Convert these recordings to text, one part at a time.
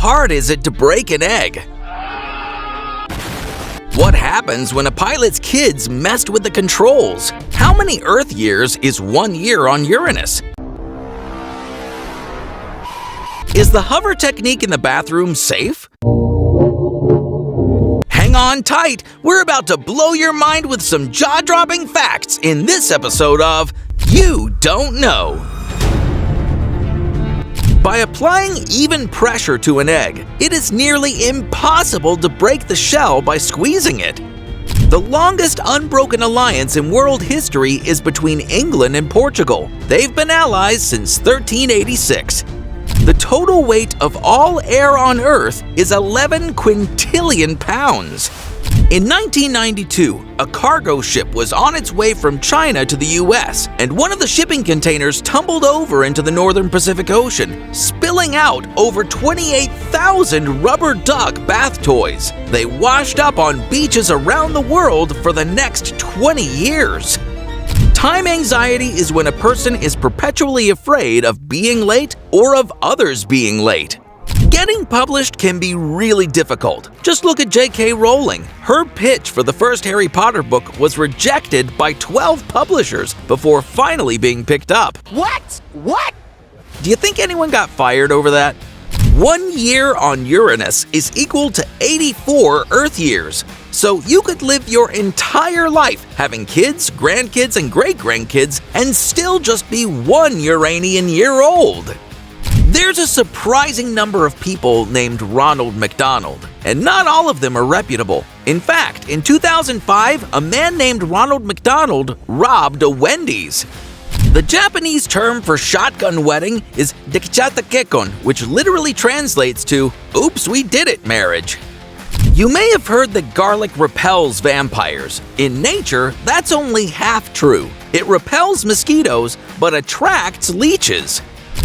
hard is it to break an egg? What happens when a pilot's kids messed with the controls? How many Earth years is 1 year on Uranus? Is the hover technique in the bathroom safe? Hang on tight, we're about to blow your mind with some jaw-dropping facts in this episode of You Don't Know. By applying even pressure to an egg, it is nearly impossible to break the shell by squeezing it. The longest unbroken alliance in world history is between England and Portugal. They've been allies since 1386. The total weight of all air on Earth is 11 quintillion pounds. In 1992, a cargo ship was on its way from China to the US, and one of the shipping containers tumbled over into the northern Pacific Ocean, spilling out over 28,000 rubber duck bath toys. They washed up on beaches around the world for the next 20 years. Time anxiety is when a person is perpetually afraid of being late or of others being late. Getting published can be really difficult. Just look at J.K. Rowling. Her pitch for the first Harry Potter book was rejected by 12 publishers before finally being picked up. What? Do you think anyone got fired over that? 1 year on Uranus is equal to 84 Earth years. So you could live your entire life having kids, grandkids, and great-grandkids and still just be 1 Uranian year old. There's a surprising number of people named Ronald McDonald, and not all of them are reputable. In fact, in 2005, a man named Ronald McDonald robbed a Wendy's. The Japanese term for shotgun wedding is dekichatakekon, which literally translates to, "Oops, we did it" marriage. You may have heard that garlic repels vampires. In nature, that's only half true. It repels mosquitoes, but attracts leeches.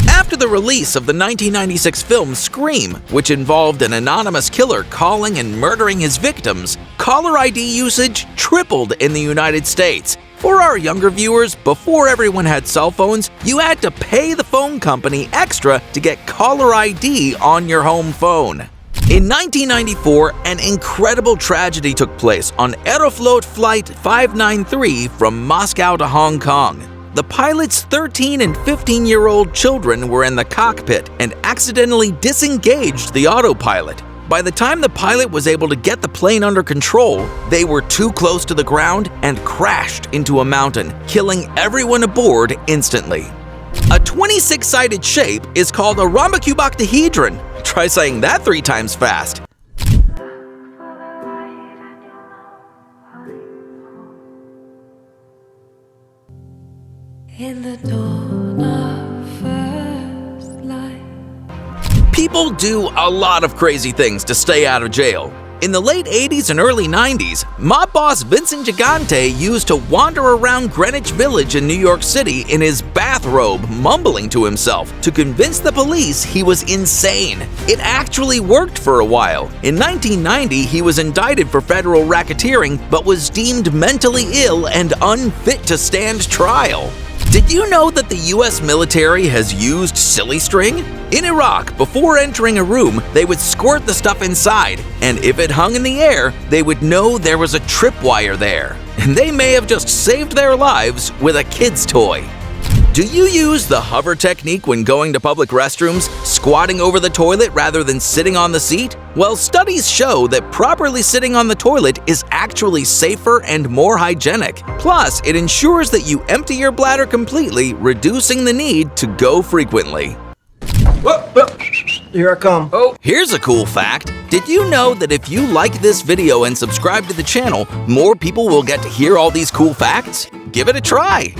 After the release of the 1996 film Scream, which involved an anonymous killer calling and murdering his victims, caller ID usage tripled in the United States. For our younger viewers, before everyone had cell phones, you had to pay the phone company extra to get caller ID on your home phone. In 1994, an incredible tragedy took place on Aeroflot Flight 593 from Moscow to Hong Kong. The pilot's 13 and 15-year-old children were in the cockpit and accidentally disengaged the autopilot. By the time the pilot was able to get the plane under control, they were too close to the ground and crashed into a mountain, killing everyone aboard instantly. A 26-sided shape is called a rhombocuboctahedron. Try saying that 3 times fast. In the dawn of first light. People do a lot of crazy things to stay out of jail. In the late 80s and early 90s, mob boss Vincent Gigante used to wander around Greenwich Village in New York City in his bathrobe, mumbling to himself to convince the police he was insane. It actually worked for a while. In 1990, he was indicted for federal racketeering but was deemed mentally ill and unfit to stand trial. Did you know that the US military has used silly string? In Iraq, before entering a room, they would squirt the stuff inside, and if it hung in the air, they would know there was a tripwire there. And they may have just saved their lives with a kid's toy. Do you use the hover technique when going to public restrooms, squatting over the toilet rather than sitting on the seat? Well, studies show that properly sitting on the toilet is actually safer and more hygienic. Plus, it ensures that you empty your bladder completely, reducing the need to go frequently. Whoa. Here I come. Here's a cool fact. Did you know that if you like this video and subscribe to the channel, more people will get to hear all these cool facts? Give it a try.